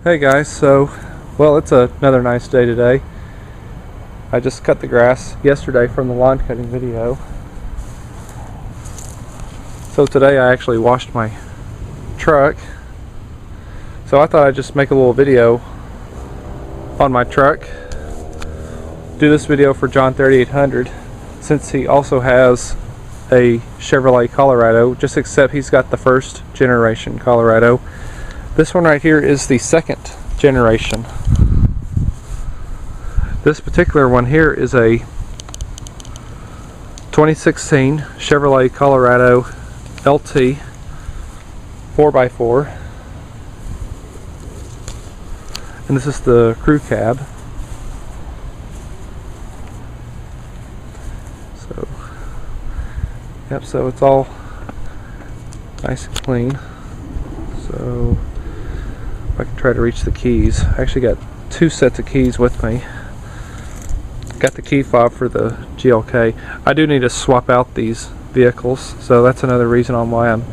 Hey guys, well, it's another nice day today. I just cut the grass yesterday from the lawn cutting video. So today I actually washed my truck. So I thought I'd just make a little video on my truck. Do this video for Jon3800 since he also has a Chevrolet Colorado, just except he's got the first generation Colorado. This one right here is the second generation. This particular one here is a 2016 Chevrolet Colorado LT 4x4, and this is the crew cab. So it's all nice and clean. So if I can try to reach the keys. I actually got two sets of keys with me. Got the key fob for the GLK. I do need to swap out these vehicles, so that's another reason on why I'm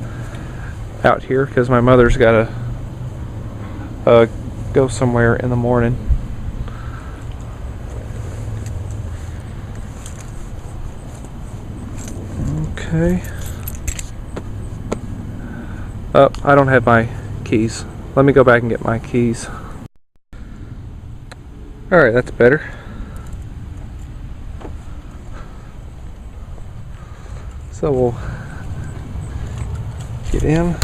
out here, because my mother's got to go somewhere in the morning. Okay. Oh, I don't have my keys. Let me go back and get my keys. Alright, that's better. So we'll get in.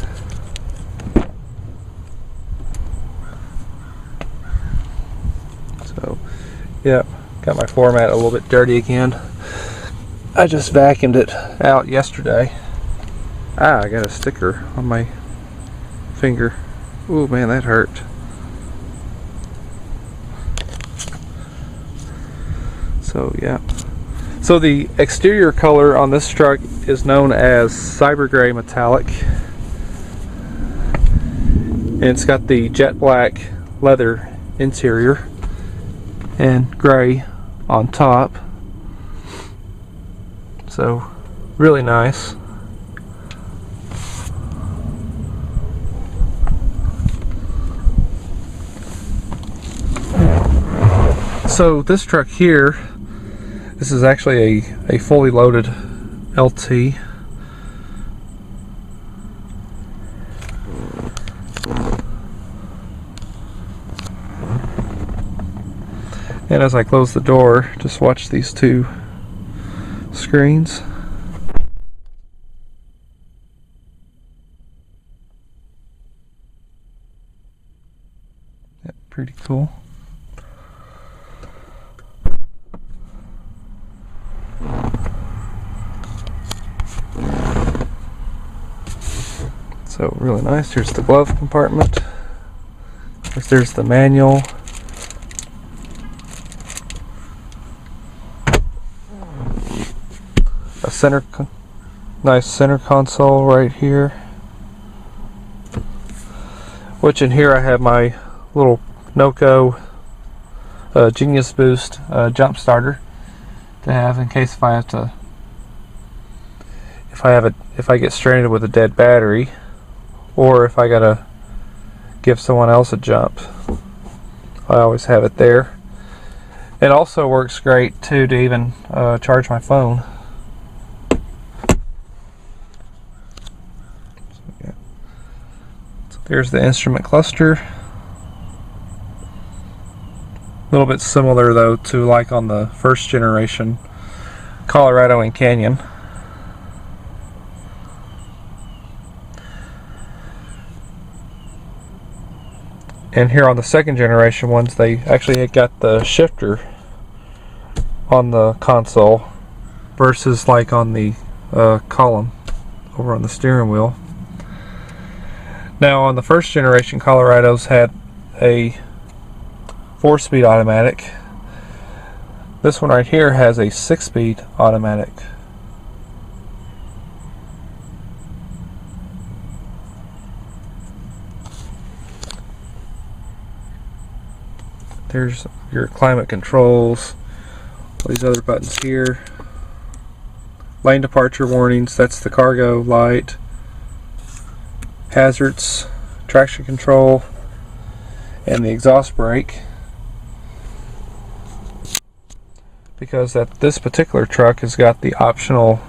So, yeah, got my floor mat a little bit dirty again. I just vacuumed it out yesterday. I got a sticker on my finger. Ooh, man, that hurt. So, yeah. So the exterior color on this truck is known as Cyber Gray Metallic. And it's got the jet black leather interior and gray on top. So, really nice. So this truck here, this is actually a fully loaded LT. And as I close the door, just watch these two screens. Yeah, pretty cool. So really nice. Here's the glove compartment. There's the manual. A nice center console right here. Which in here I have my little Noco Genius Boost jump starter to have in case if I have to, if I get stranded with a dead battery, or if I gotta give someone else a jump. I always have it there. It also works great too to even charge my phone. So there's the instrument cluster. A little bit similar though to like on the first generation Colorado and Canyon. And here on the second generation ones, they actually had got the shifter on the console versus like on the column over on the steering wheel. Now on the first generation Colorados had a 4-speed automatic. This one right here has a 6-speed automatic. There's your climate controls, all these other buttons here. Lane departure warnings, that's the cargo light. Hazards, traction control, and the exhaust brake, because this particular truck has got the optional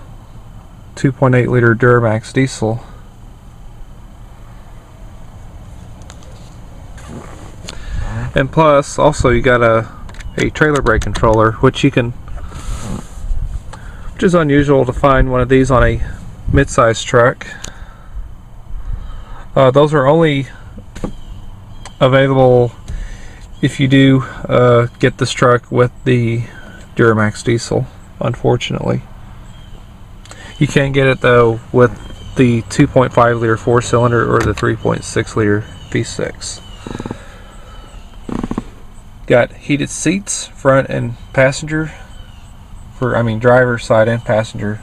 2.8 liter Duramax diesel. And plus, also you got a trailer brake controller, which is unusual to find one of these on a mid-size truck. Those are only available if you do get this truck with the Duramax diesel, unfortunately. You can get it though with the 2.5 liter 4-cylinder or the 3.6 liter V6. Got heated seats, front and passenger, driver's side and passenger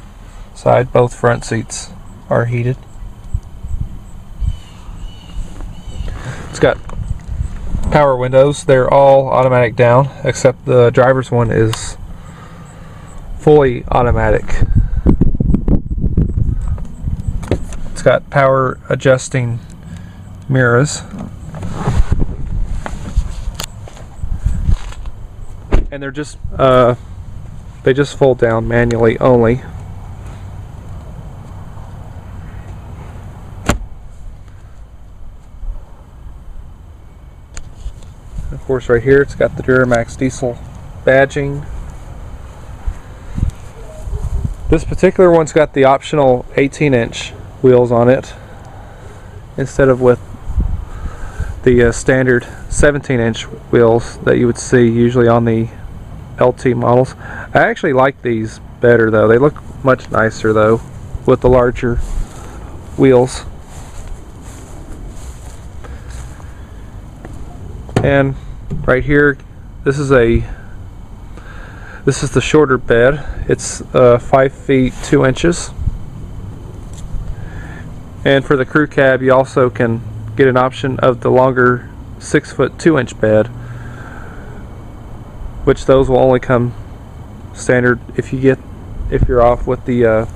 side. Both front seats are heated. It's got power windows. They're all automatic down, except the driver's one is fully automatic. It's got power adjusting mirrors. And they're just they just fold down manually only. Of course, right here it's got the Duramax diesel badging. This particular one's got the optional 18-inch wheels on it instead of with the standard 17-inch wheels that you would see usually on the LT models. I actually like these better though. They look much nicer though with the larger wheels. And right here, this is the shorter bed. It's 5 feet 2 inches. And for the crew cab, you also can get an option of the longer 6 foot 2 inch bed, which those will only come standard if you're off with the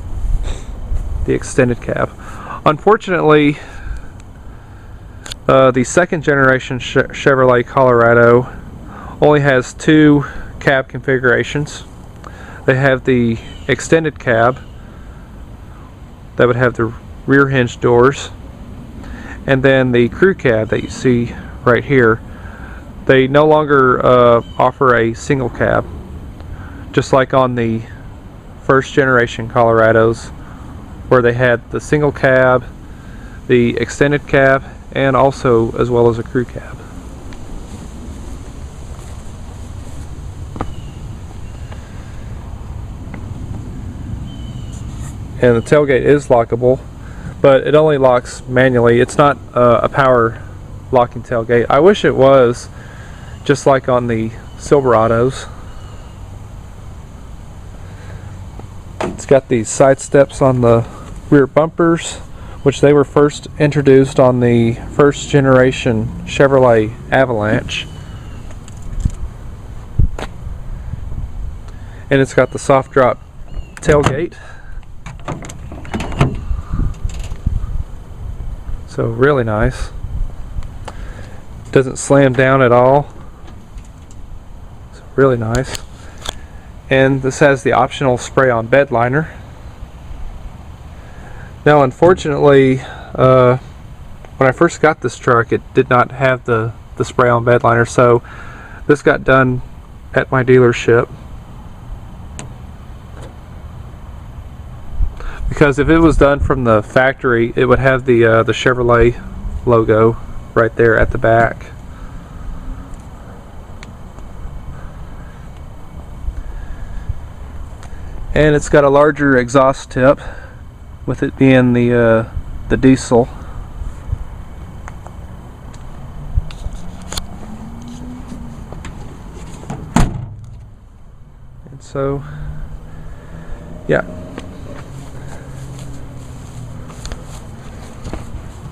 extended cab. Unfortunately, the second generation Chevrolet Colorado only has 2 cab configurations. They have the extended cab that would have the rear hinge doors, and then the crew cab that you see right here. They no longer offer a single cab, just like on the first generation Colorados, where they had the single cab, the extended cab, and also as well as a crew cab. And the tailgate is lockable, but it only locks manually. It's not a power locking tailgate. I wish it was, just like on the Silverados. It's got these side steps on the rear bumpers, which they were first introduced on the first generation Chevrolet Avalanche. And it's got the soft drop tailgate. So really nice. Doesn't slam down at all. It's really nice. And this has the optional spray-on bed liner. Now, unfortunately, when I first got this truck, it did not have the spray-on bed liner, so this got done at my dealership. Because if it was done from the factory, it would have the Chevrolet logo right there at the back. And it's got a larger exhaust tip, with it being the diesel. And so, yeah.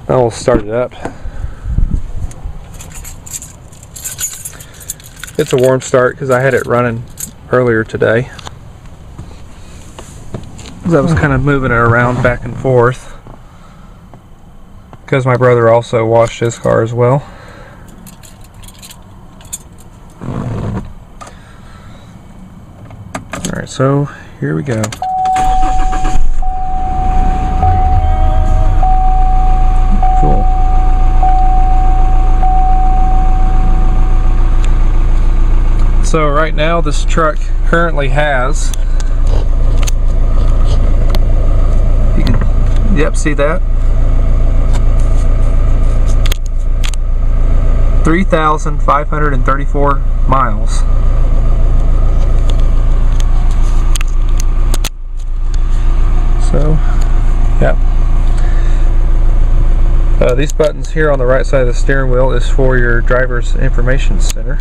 Now we'll start it up. It's a warm start because I had it running earlier today. I was kind of moving it around back and forth because my brother also washed his car as well. Alright, so here we go. Cool. So right now this truck currently has, you can, yep, see that? 3,534 miles. So, yeah. These buttons here on the right side of the steering wheel is for your driver's information center.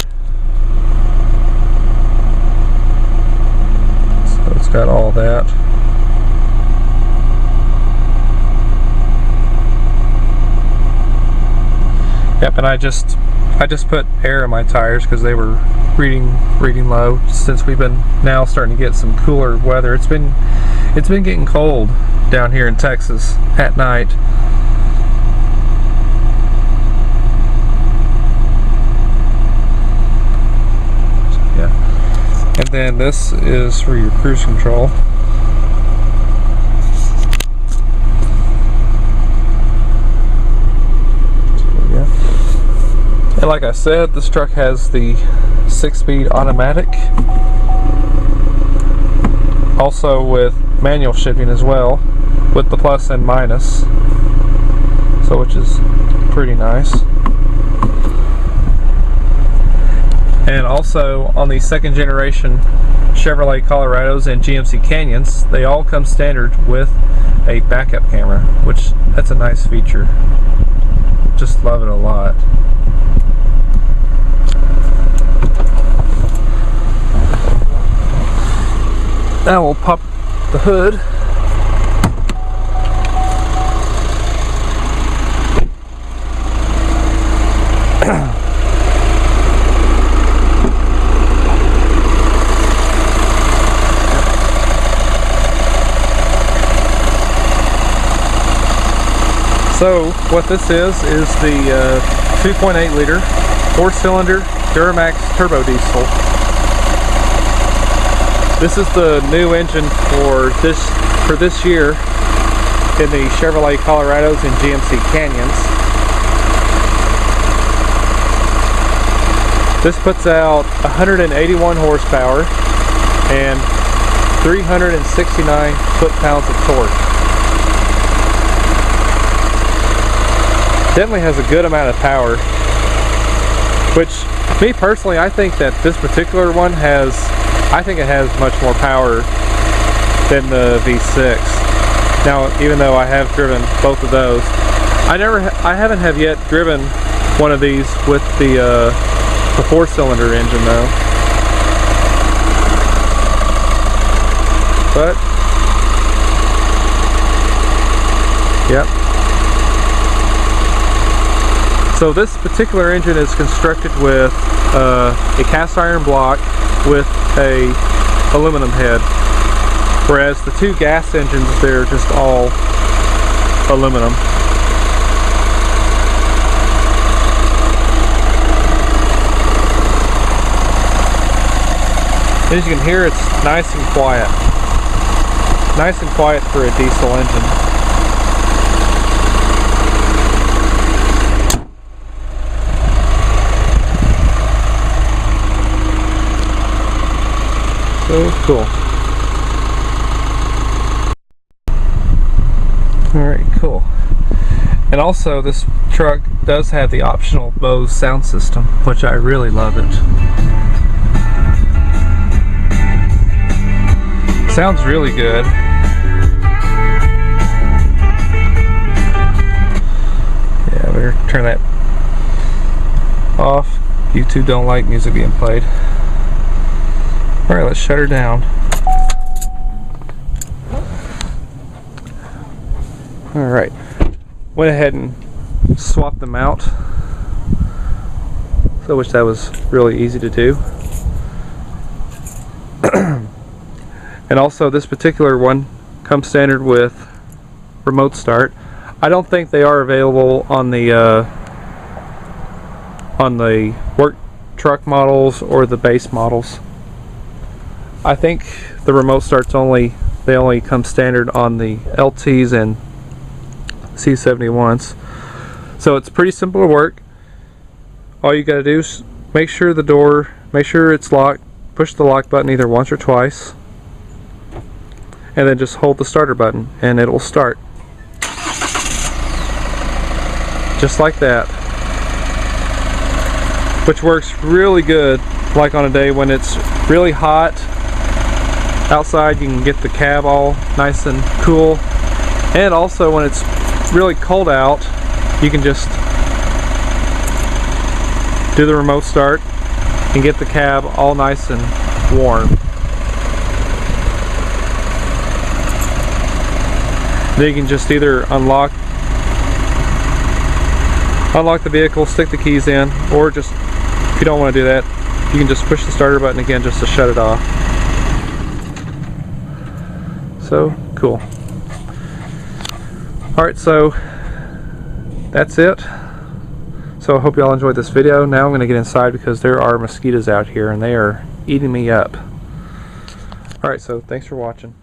So it's got all that. Yep, and I just put air in my tires because they were reading low. Since we've been now starting to get some cooler weather, it's been getting cold down here in Texas at night. So, yeah, and then this is for your cruise control. And like I said, this truck has the 6-speed automatic, also with manual shipping as well, with the plus and minus, so which is pretty nice. And also on the second generation Chevrolet Colorados and GMC Canyons, they all come standard with a backup camera, which that's a nice feature. Just love it a lot. Now we'll pop the hood. So what this is the 2.8 liter 4-cylinder Duramax turbo diesel. This is the new engine for this year in the Chevrolet Colorados and GMC Canyons. This puts out 181 horsepower and 369 foot-pounds of torque. Definitely has a good amount of power, which me personally, I think that this particular one has much more power than the V6. Now, even though I have driven both of those, I haven't have yet driven one of these with the 4-cylinder engine though. But yep. So this particular engine is constructed with a cast iron block with a aluminum head, whereas the two gas engines, they're just all aluminum. As you can hear, it's nice and quiet. Nice and quiet for a diesel engine. So cool. Alright, cool. And also this truck does have the optional Bose sound system, which I really love it. Sounds really good. Yeah, better turn that off. YouTube don't like music being played. Alright, let's shut her down. Alright, went ahead and swapped them out, so which that was really easy to do. And also this particular one comes standard with remote start. I don't think they are available on the work truck models or the base models. I think the remote starts they only come standard on the LTs and C71s. So it's pretty simple to work. All you gotta do is make sure it's locked, push the lock button either once or twice, and then just hold the starter button and it will start. Just like that. Which works really good, like on a day when it's really hot outside. You can get the cab all nice and cool, and also when it's really cold out, you can just do the remote start and get the cab all nice and warm. Then you can just either unlock the vehicle, stick the keys in, or just, if you don't want to do that, you can just push the starter button again just to shut it off. So cool. Alright, so that's it. So I hope you all enjoyed this video. Now I'm going to get inside because there are mosquitoes out here and they are eating me up. Alright, so thanks for watching.